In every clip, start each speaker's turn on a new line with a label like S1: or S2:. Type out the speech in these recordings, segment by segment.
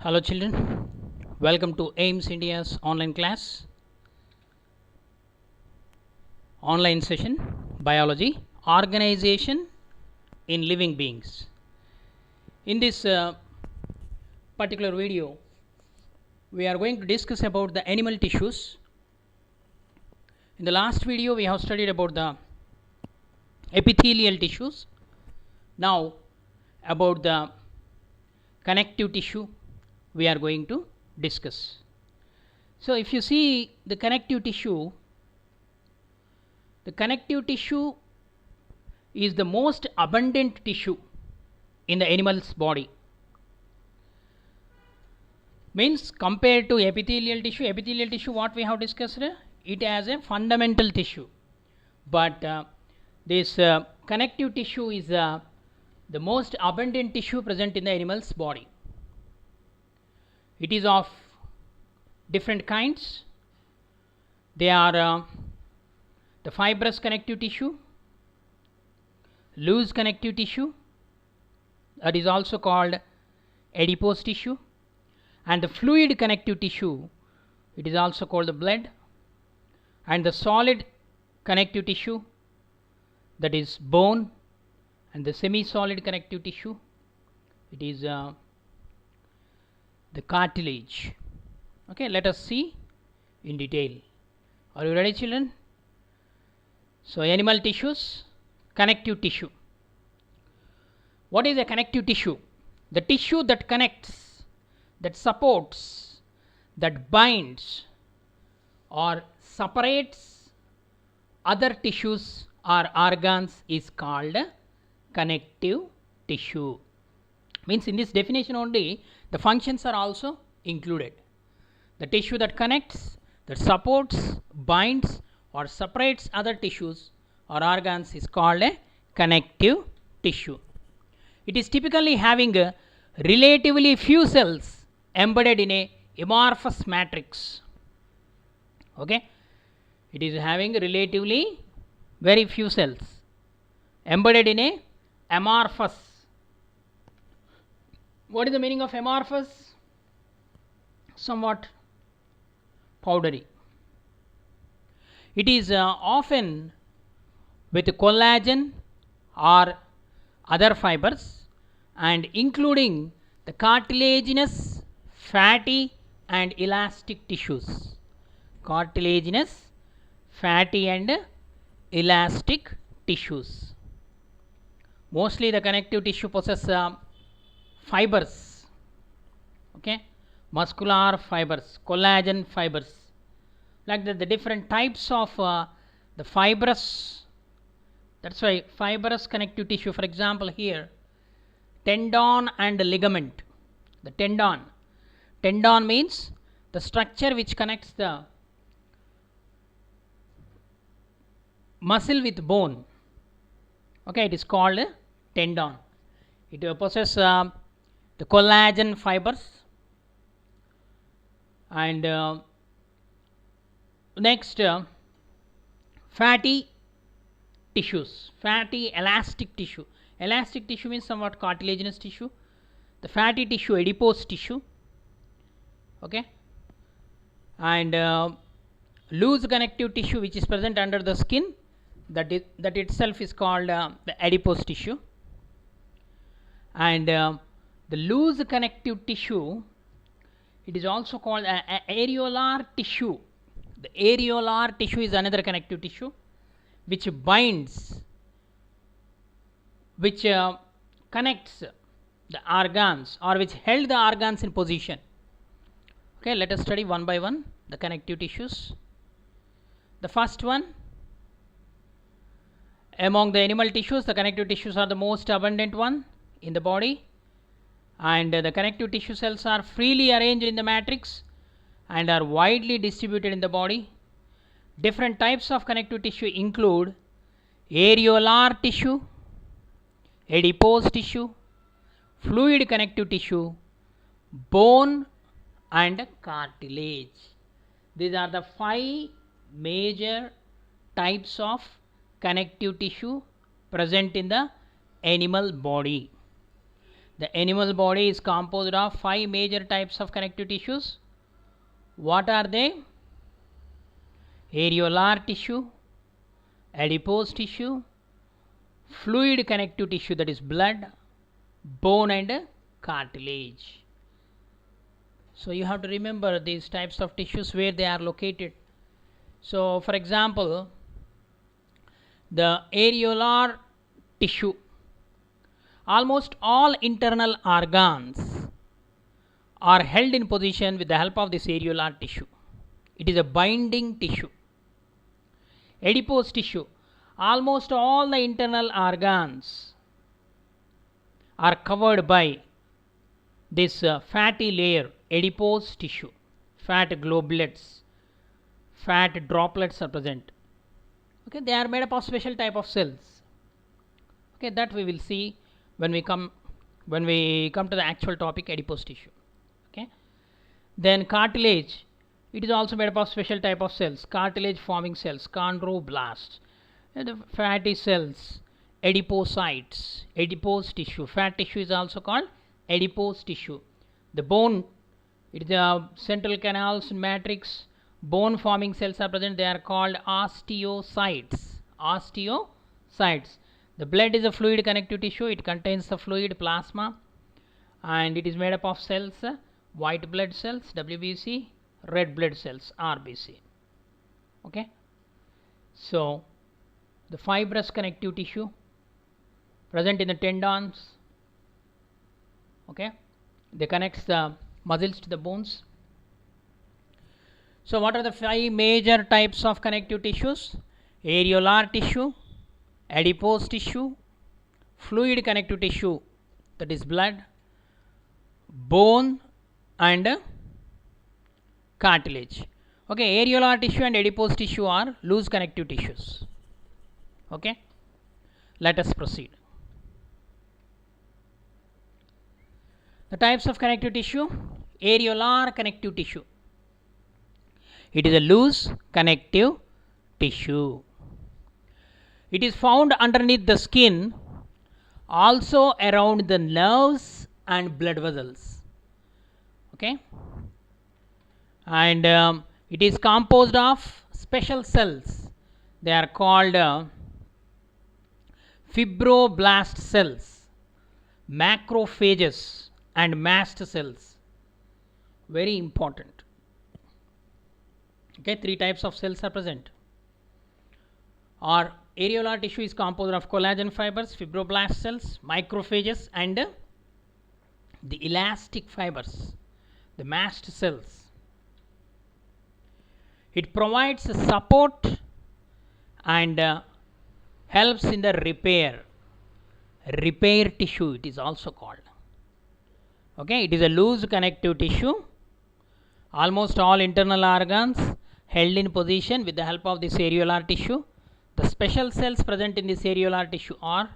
S1: Hello children, welcome to AIMS India's online class, online session, Biology, Organization in Living Beings. In this particular video, we are going to discuss about the animal tissues. In the last video, we have studied about the epithelial tissues. Now, about the connective tissue, we are going to discuss. So, if you see the connective tissue is the most abundant tissue in the animal's body. Means compared to epithelial tissue what we have discussed, it has a fundamental tissue, but this connective tissue is the most abundant tissue present in the animal's body. It is of different kinds. They are the fibrous connective tissue, loose connective tissue, that is also called adipose tissue, and the fluid connective tissue, it is also called the blood, and the solid connective tissue, that is bone, and the semi-solid connective tissue, it is the cartilage. Okay, let us see in detail. Are you ready, children? So, animal tissues, connective tissue. What is a connective tissue? The tissue that connects, that supports, that binds or separates other tissues or organs is called connective tissue. Means in this definition only the functions are also included. The tissue that connects, that supports, binds or separates other tissues or organs is called a connective tissue. It is typically having relatively few cells embedded in a amorphous matrix. Okay, it is having relatively very few cells embedded in a amorphous. What is the meaning of amorphous? Somewhat powdery. It is often with collagen or other fibers and including the cartilaginous, fatty and elastic tissues. Cartilaginous, fatty and elastic tissues. Mostly the connective tissue possesses fibers, okay, muscular fibers, collagen fibers, like that. The different types of the fibrous, that's why fibrous connective tissue, for example here tendon and ligament. The tendon means the structure which connects the muscle with bone. Okay, it is called tendon. It possesses the collagen fibers, and next fatty tissues, fatty elastic tissue. Elastic tissue means somewhat cartilaginous tissue. The fatty tissue, adipose tissue. Okay, and loose connective tissue which is present under the skin, that itself is called the adipose tissue. And the loose connective tissue, it is also called areolar tissue. The areolar tissue is another connective tissue which binds, which connects the organs or which held the organs in position. Okay, let us study one by one the connective tissues. The first one, among the animal tissues, the connective tissues are the most abundant one in the body, and the connective tissue cells are freely arranged in the matrix and are widely distributed in the body. Different types of connective tissue include areolar tissue, adipose tissue, fluid connective tissue, bone and cartilage. These are the 5 major types of connective tissue present in the animal body. The animal body is composed of 5 major types of connective tissues. What are they? Areolar tissue, adipose tissue, fluid connective tissue, that is blood, bone and cartilage. So you have to remember these types of tissues, where they are located. So for example, the areolar tissue, almost all internal organs are held in position with the help of this areolar tissue. It is a binding tissue. Adipose tissue, almost all the internal organs are covered by this fatty layer, adipose tissue. Fat globulets, fat droplets are present. Okay, they are made up of special type of cells. Okay, that we will see when we come to the actual topic, adipose tissue. Okay, then cartilage, it is also made up of special type of cells, cartilage forming cells, chondroblasts, and the fatty cells, adipocytes, adipose tissue. Fat tissue is also called adipose tissue. The bone, it is the central canals matrix, bone forming cells are present, they are called osteocytes. Osteocytes. The blood is a fluid connective tissue, it contains the fluid plasma, and it is made up of cells, white blood cells, WBC, red blood cells, RBC. Okay, so the fibrous connective tissue present in the tendons. Okay, they connects the muscles to the bones. So what are the 5 major types of connective tissues? Areolar tissue, adipose tissue, fluid connective tissue, that is blood, bone and cartilage. Okay, areolar tissue and adipose tissue are loose connective tissues. Okay, let us proceed. The types of connective tissue. Areolar connective tissue, it is a loose connective tissue. It is found underneath the skin, also around the nerves and blood vessels. Okay, and it is composed of special cells. They are called fibroblast cells, macrophages and mast cells. Very important. Okay, 3 types of cells are present. Our areolar tissue is composed of collagen fibers, fibroblast cells, macrophages and the elastic fibers, the mast cells. It provides support and helps in the repair tissue, it is also called. Okay, it is a loose connective tissue. Almost all internal organs held in position with the help of this areolar tissue. The special cells present in this areolar tissue are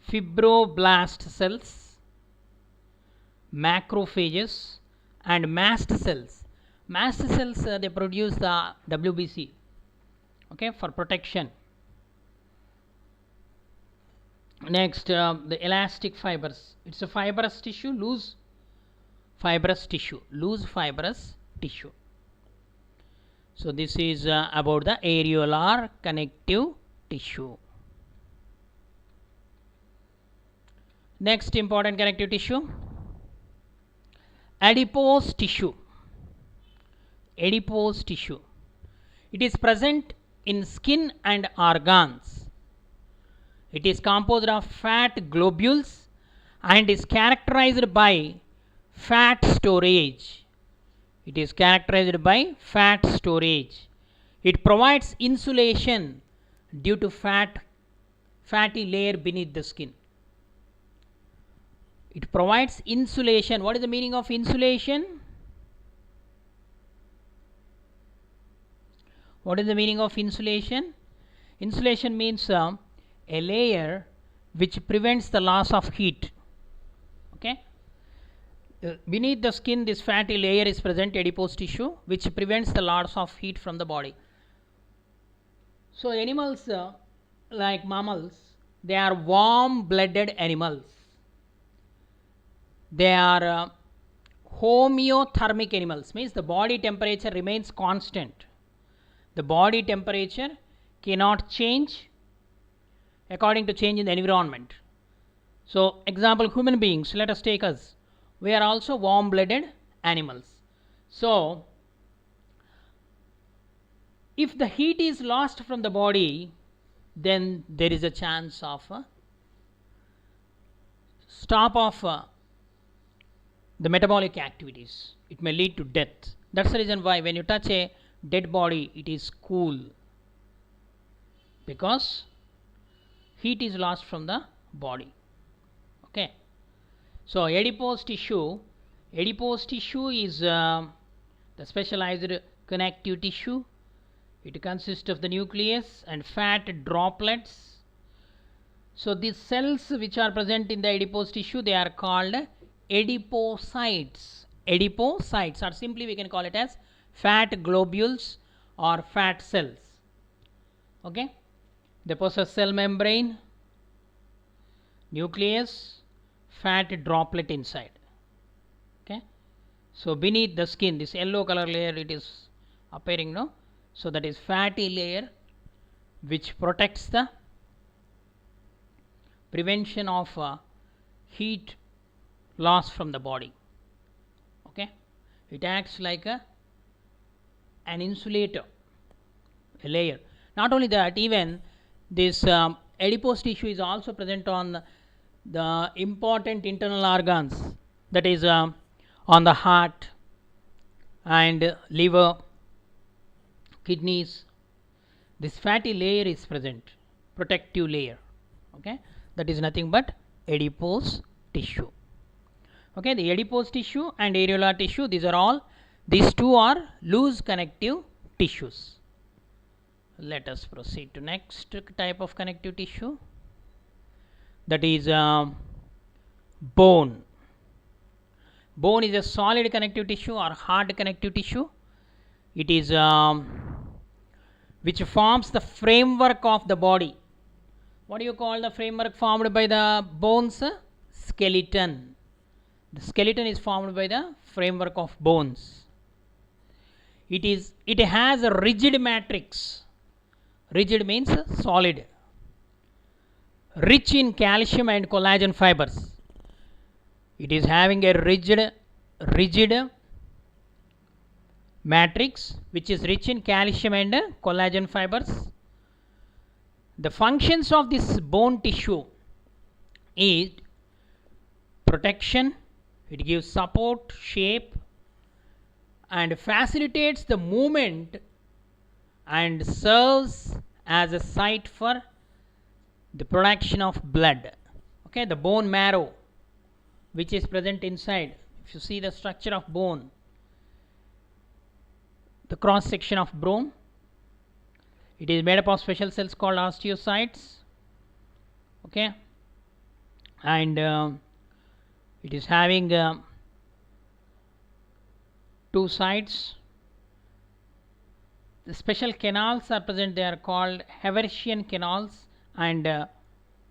S1: fibroblast cells, macrophages and mast cells. Mast cells, they produce the WBC, okay, for protection. Next, the elastic fibers. It's a fibrous tissue, loose fibrous tissue. So this is about the areolar connective tissue. Next important connective tissue, adipose tissue. Adipose tissue, it is present in skin and organs. It is composed of fat globules and is characterized by fat storage. It is characterized by fat storage. It provides insulation due to fatty layer beneath the skin. It provides insulation. What is the meaning of insulation? What is the meaning of insulation? Insulation means a layer which prevents the loss of heat. Okay, beneath the skin, this fatty layer is present, adipose tissue, which prevents the loss of heat from the body. So animals like mammals, they are warm blooded animals. they are homeothermic animals, means the body temperature remains constant. The body temperature cannot change according to change in the environment. So example, human beings, let us take us, we are also warm blooded animals. So if the heat is lost from the body, then there is a chance of stop of the metabolic activities. It may lead to death. That's the reason why when you touch a dead body, it is cool, because heat is lost from the body. Okay. So adipose tissue is the specialized connective tissue. It consists of the nucleus and fat droplets. So these cells which are present in the adipose tissue, they are called adipocytes. Adipocytes, or simply we can call it as fat globules or fat cells. Okay. They possess cell membrane, nucleus, fat droplet inside. Okay. So beneath the skin, this yellow color layer, it is appearing, no? So that is fatty layer which protects the prevention of heat loss from the body. Okay. It acts like an insulator, a layer. Not only that, even this adipose tissue is also present on the important internal organs, that is on the heart and liver, kidneys. This fatty layer is present, protective layer. Okay, that is nothing but adipose tissue. Okay, the adipose tissue and areolar tissue, these two are loose connective tissues. Let us proceed to next type of connective tissue, that is bone. Bone is a solid connective tissue or hard connective tissue. It is which forms the framework of the body. What do you call the framework formed by the bones? Skeleton. The skeleton is formed by the framework of bones. It has a rigid matrix. Rigid means solid, rich in calcium and collagen fibers. It is having a rigid matrix which is rich in calcium and collagen fibers. The functions of this bone tissue is protection, it gives support, shape, and facilitates the movement, and serves as a site for the production of blood. Okay, the bone marrow which is present inside, if you see the structure of bone, the cross section of bone, it is made up of special cells called osteocytes. Okay, and it is having two sides. The special canals are present, they are called Haversian canals and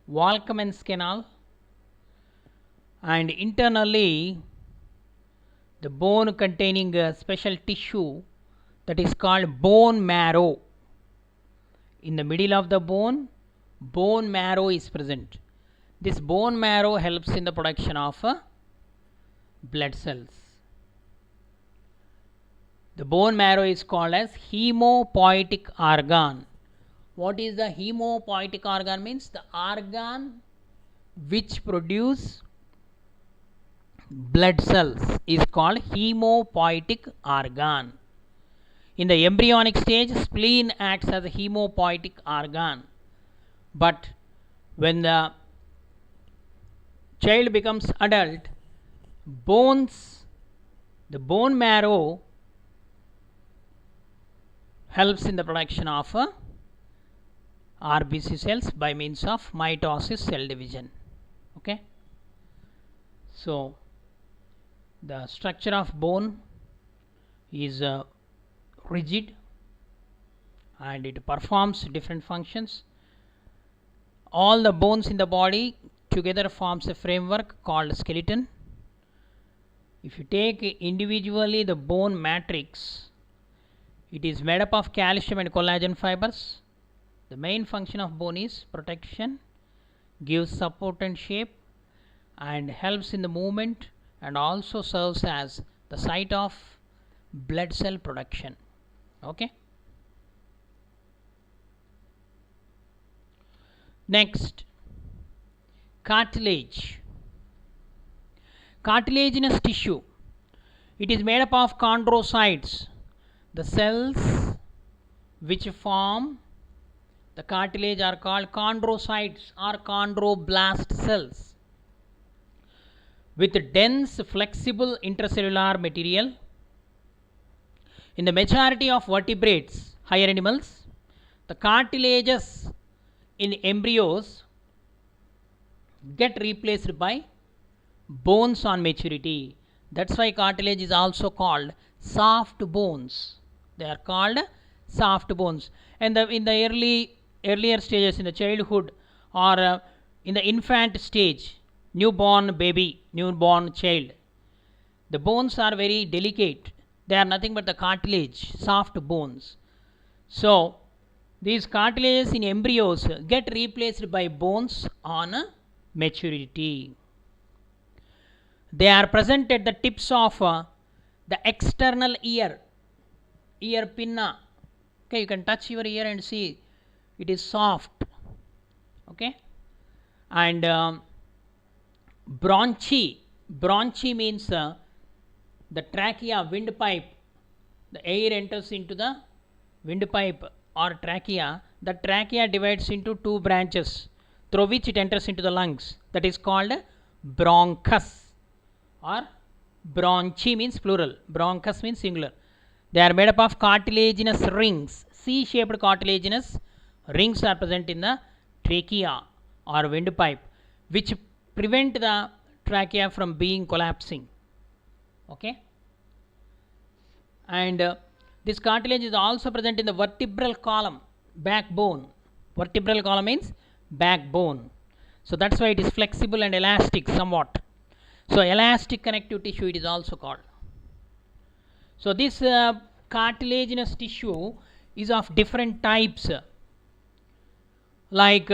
S1: Walkman's canal. And internally, the bone containing a special tissue that is called bone marrow. In the middle of the bone marrow is present. This bone marrow helps in the production of blood cells. The bone marrow is called as hemopoietic organ. What is the hemopoietic organ? Means the organ which produce blood cells is called hemopoietic organ. In the embryonic stage, spleen acts as a hemopoietic organ, but when the child becomes adult, the bone marrow helps in the production of RBC cells by means of mitosis, cell division. Okay, so the structure of bone is rigid and it performs different functions. All the bones in the body together forms a framework called skeleton. If you take individually the bone matrix, it is made up of calcium and collagen fibers. The main function of bone is protection, gives support and shape, and helps in the movement, and also serves as the site of blood cell production. Okay. Next, cartilage. Cartilaginous tissue. It is made up of chondrocytes, the cells which form the cartilage are called chondrocytes or chondroblast cells, with dense flexible intracellular material. In the majority of vertebrates, higher animals, the cartilages in embryos get replaced by bones on maturity. That's why cartilage is also called soft bones. They are called soft bones. And in the earlier stages, in the childhood or in the infant stage, newborn baby, newborn child, the bones are very delicate. They are nothing but the cartilage, soft bones. So these cartilages in embryos get replaced by bones on maturity. They are present at the tips of the external ear pinna. Okay, you can touch your ear and see it is soft. Okay, and bronchi means the trachea, windpipe. The air enters into the windpipe or trachea. The trachea divides into two branches through which it enters into the lungs. That is called bronchus, or bronchi means plural, bronchus means singular. They are made up of cartilaginous rings. C-shaped cartilaginous rings are present in the trachea or windpipe, which prevent the trachea from being collapsing. Okay, and this cartilage is also present in the vertebral column, backbone. Vertebral column means backbone. So that's why it is flexible and elastic somewhat. So elastic connective tissue it is also called. So this cartilaginous tissue is of different types, like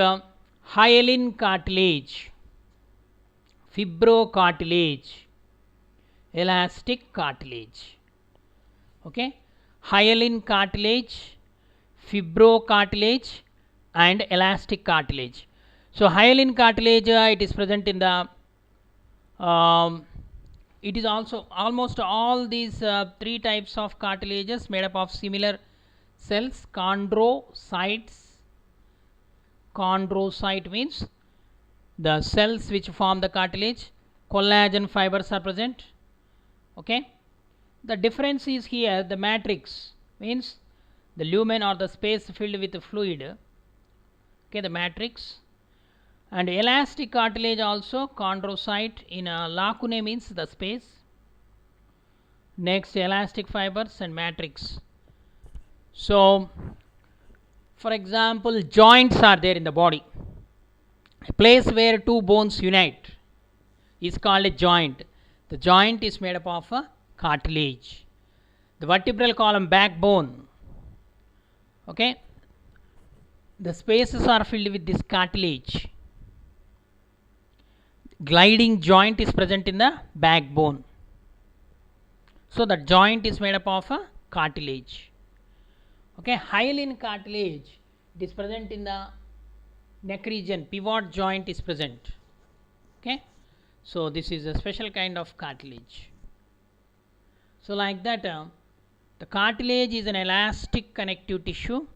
S1: hyaline cartilage, fibrocartilage, elastic cartilage. Okay, hyaline cartilage, fibrocartilage, and elastic cartilage. So hyaline cartilage it is present in the it is also almost all these three types of cartilages made up of similar cells. Chondrocytes. Chondrocyte means the cells which form the cartilage. Collagen fibers are present. Okay, the difference is here the matrix means the lumen or the space filled with the fluid. Okay, the matrix. And elastic cartilage also chondrocyte in a lacunae means the space. Next, elastic fibers and matrix. So for example, joints are there in the body. A place where two bones unite is called a joint. The joint is made up of a cartilage. The vertebral column, backbone. Okay, the spaces are filled with this cartilage. Gliding joint is present in the backbone. So the joint is made up of a cartilage. Okay, hyaline cartilage it is present in the neck region. Pivot joint is present. Okay, so this is a special kind of cartilage. So like that, the cartilage is an elastic connective tissue.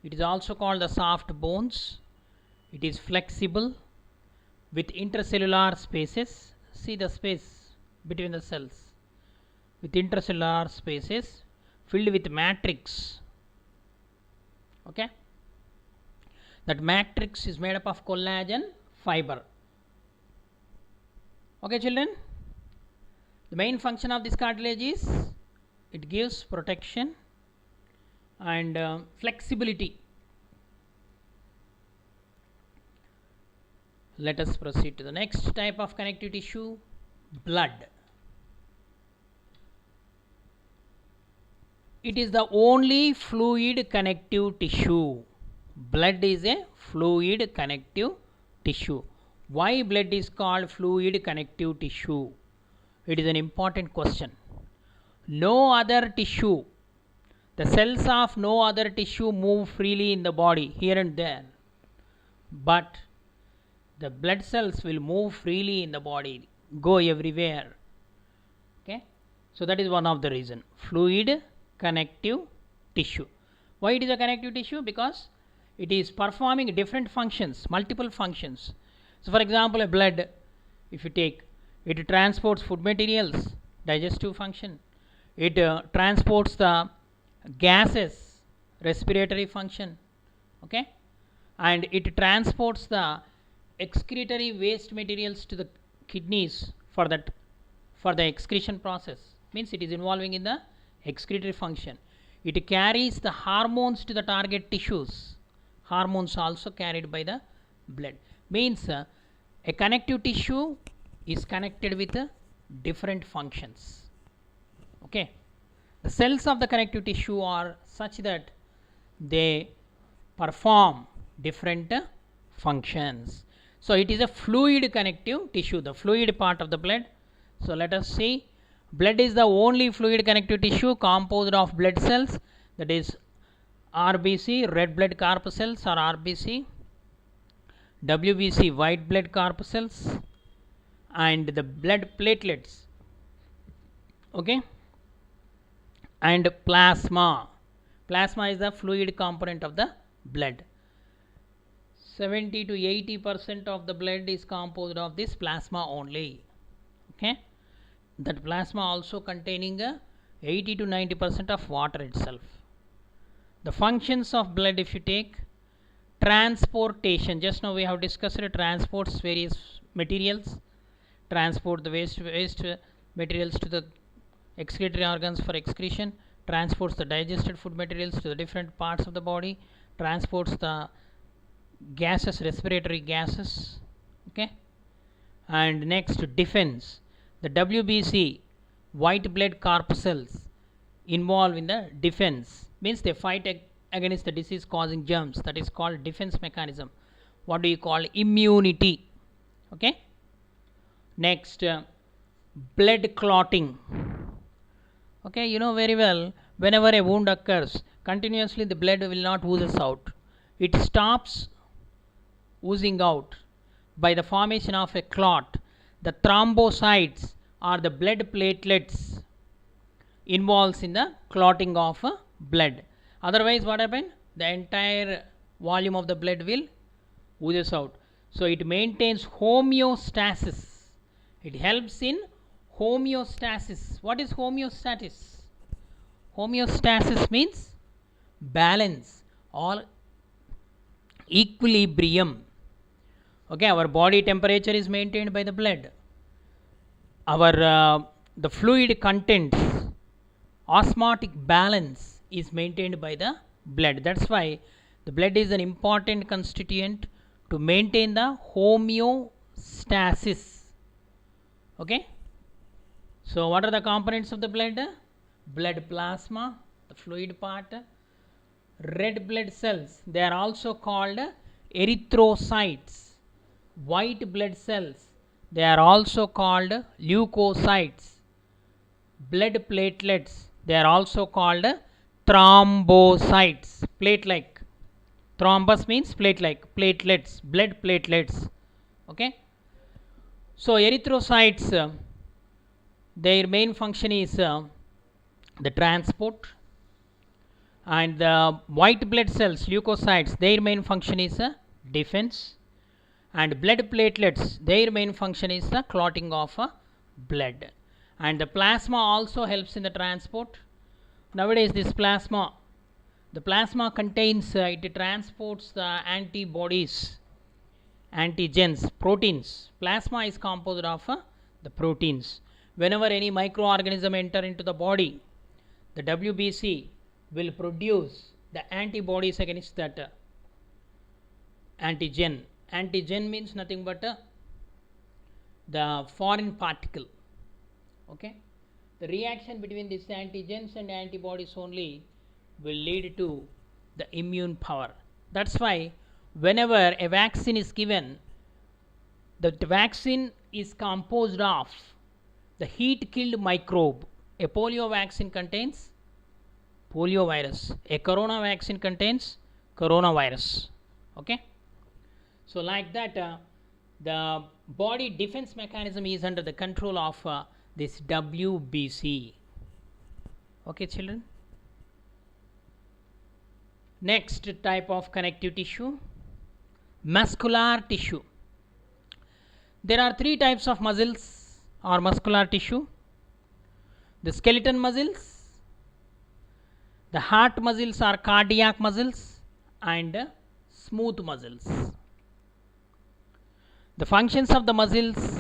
S1: It is also called the soft bones. It is flexible with intracellular spaces. See the space between the cells, with intracellular spaces filled with matrix. Okay, that matrix is made up of collagen fiber. Okay children, the main function of this cartilage is it gives protection and flexibility. Let us proceed to the next type of connective tissue, blood. it is the only fluid connective tissue. Blood is a fluid connective tissue. Why blood is called fluid connective tissue? It is an important question. No other tissue, the cells of no other tissue move freely in the body here and there, but the blood cells will move freely in the body, go everywhere. Okay, so that is one of the reason, fluid connective tissue. Why it is a connective tissue? Because it is performing different functions, multiple functions. So for example, a blood, if you take, it transports food materials, digestive function. It transports the gases, respiratory function. Okay, and it transports the excretory waste materials to the kidneys for the excretion process. Means it is involving in the excretory function. It carries the hormones to the target tissues. Hormones also carried by the blood. Means a connective tissue is connected with different functions. Okay, the cells of the connective tissue are such that they perform different functions. So it is a fluid connective tissue, the fluid part of the blood. So let us see, blood is the only fluid connective tissue composed of blood cells, that is RBC, red blood corpuscles, or RBC, WBC, white blood corpuscles, and the blood platelets. Okay, and plasma. Plasma is the fluid component of the blood. 70 to 80% of the blood is composed of this plasma only. Okay, that plasma also containing 80 to 90% of water itself. The functions of blood, if you take, transportation, just now we have discussed it, transports various materials, transport the waste materials to the excretory organs for excretion, transports the digested food materials to the different parts of the body, transports the gases, respiratory gases. Okay, and next, defense. The WBC, white blood corpuscles, involved in the defense, means they fight against the disease causing germs, that is called defense mechanism. What do you call? Immunity. Okay, next, blood clotting. Okay, you know very well, whenever a wound occurs, continuously the blood will not oozes out. It stops oozing out by the formation of a clot. The thrombocytes or the blood platelets involves in the clotting of blood. Otherwise what happen? The entire volume of the blood will oozes out. So it maintains homeostasis. It helps in homeostasis. What is homeostasis? Homeostasis means balance or equilibrium. Okay, our body temperature is maintained by the blood. Our the fluid contents, osmotic balance is maintained by the blood. That's why the blood is an important constituent to maintain the homeostasis. Okay, so what are the components of the blood? Blood plasma, the fluid part, red blood cells, they are also called erythrocytes. White blood cells, they are also called leukocytes. Blood platelets, they are also called thrombocytes. Plate like, thrombus means plate like, platelets, blood platelets. Okay, so erythrocytes, their main function is the transport, and the white blood cells, leukocytes, their main function is defense, and blood platelets, their main function is the clotting of blood, and the plasma also helps in the transport. Nowadays this plasma, the plasma contains, it transports the antibodies, antigens, proteins. Plasma is composed of the proteins. Whenever any microorganism enter into the body, the WBC will produce the antibodies against that antigen. Antigen means nothing but the foreign particle. Okay, the reaction between these antigens and antibodies only will lead to the immune power. That's why whenever a vaccine is given, the vaccine is composed of the heat killed microbe. A polio vaccine contains poliovirus, a corona vaccine contains coronavirus. Okay, so like that the body defense mechanism is under the control of this WBC. Okay children, next type of connective tissue, muscular tissue. There are three types of muscles or muscular tissue: the skeleton muscles, the heart muscles or cardiac muscles, and smooth muscles. The functions of the muscles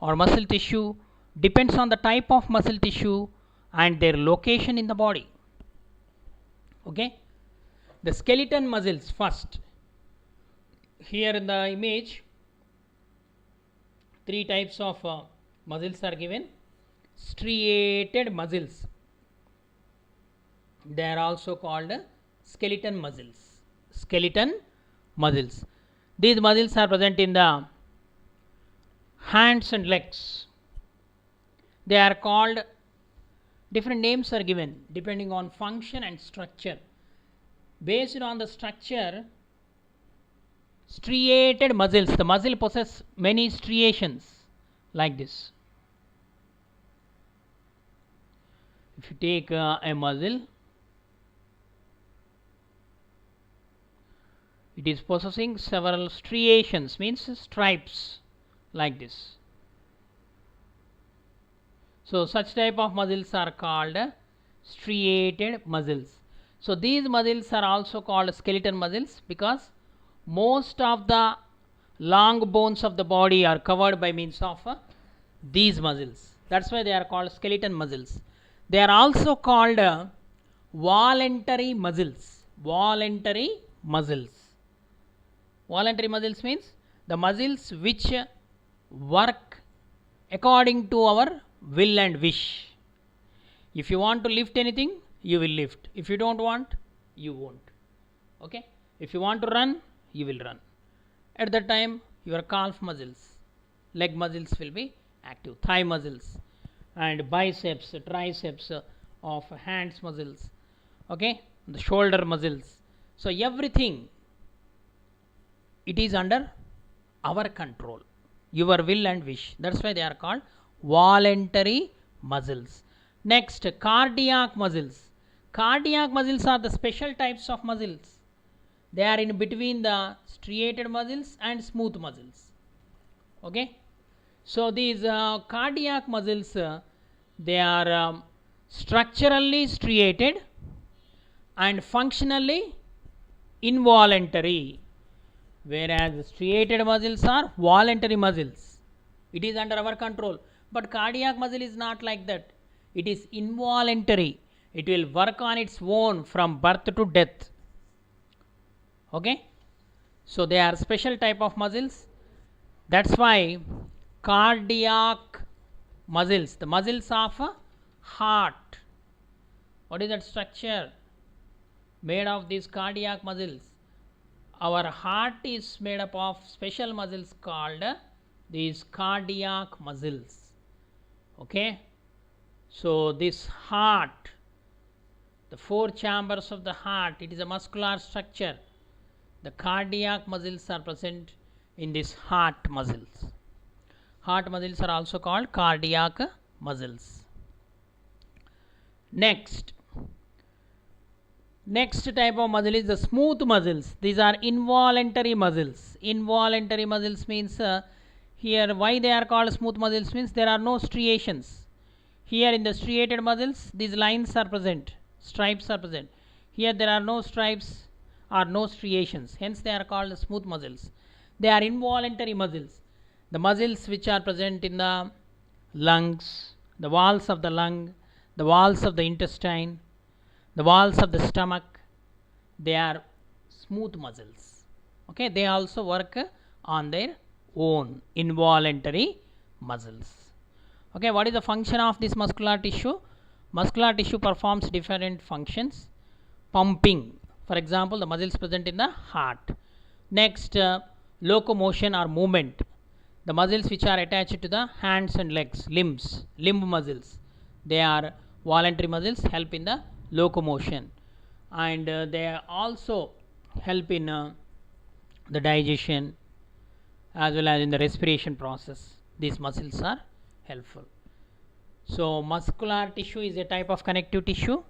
S1: or muscle tissue depends on the type of muscle tissue and their location in the body. Okay, the skeleton muscles first. Here in the image, three types of muscles are given. Striated muscles, they are also called skeleton muscles. Skeleton muscles. These muscles are present in the hands and legs. They are called, different names are given depending on function and structure. Based on the structure, striated muscles, the muscle possess many striations like this. If you take a muscle, it is possessing several striations, means stripes like this. So such type of muscles are called striated muscles. So these muscles are also called skeleton muscles because most of the long bones of the body are covered by means of these muscles. That's why they are called skeleton muscles. They are also called voluntary muscles. Voluntary muscles. Voluntary muscles means the muscles which work according to our will and wish. If you want to lift anything, you will lift. If you don't want, you won't. Okay? If you want to run, you will run. At that time, your calf muscles, leg muscles will be active, thigh muscles, and biceps, triceps of hands muscles. Okay? The shoulder muscles. So everything, it is under our control, your will and wish. That's why they are called voluntary muscles. Next, cardiac muscles. Cardiac muscles are the special types of muscles. They are in between the striated muscles and smooth muscles. Okay, so these cardiac muscles, they are structurally striated and functionally involuntary, whereas striated muscles are voluntary muscles. It is under our control. But cardiac muscle is not like that. It is involuntary. It will work on its own from birth to death. Okay, so they are special type of muscles. That's why cardiac muscles, the muscles of heart, what is that structure made of these cardiac muscles? Our heart is made up of special muscles called these cardiac muscles. Okay, so this heart, the four chambers of the heart, it is a muscular structure. The cardiac muscles are present in this heart muscles. Heart muscles are also called cardiac muscles. Next type of muscle is the smooth muscles. These are involuntary muscles. Involuntary muscles means here why they are called smooth muscles means there are no striations. Here in the striated muscles, these lines are present, stripes are present. Here there are no stripes or no striations, hence they are called smooth muscles. They are involuntary muscles. The muscles which are present in the lungs, the walls of the lung, the walls of the intestine, the walls of the stomach, they are smooth muscles. Okay, they also work on their own, involuntary muscles. Okay, what is the function of this muscular tissue? Muscular tissue performs different functions. Pumping, for example, the muscles present in the heart. Next, locomotion or movement, the muscles which are attached to the hands and legs, limbs, limb muscles, they are voluntary muscles, help in the locomotion, and they also help in the digestion as well as in the respiration process. These muscles are helpful. So muscular tissue is a type of connective tissue.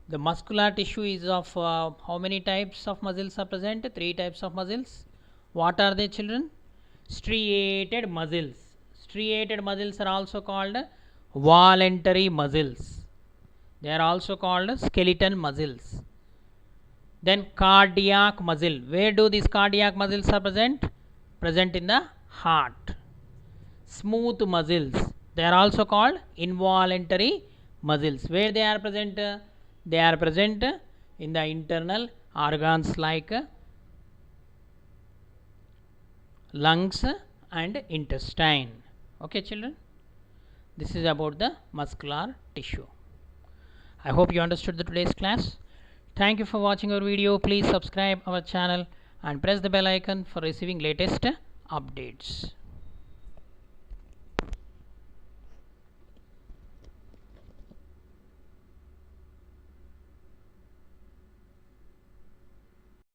S1: The muscular tissue is of how many types of muscles are present? 3 types of muscles. What are they, children? Striated muscles. Striated muscles are also called voluntary muscles. They are also called skeletal muscles. Then cardiac muscle. Where do these cardiac muscles are present? Present in the heart. Smooth muscles. They are also called involuntary muscles. Where they are present? They are present in the internal organs like lungs and intestine. Okay, children, this is about the muscular tissue. I hope you understood the today's class. Thank you for watching our video. Please subscribe our channel and press the bell icon for receiving latest updates.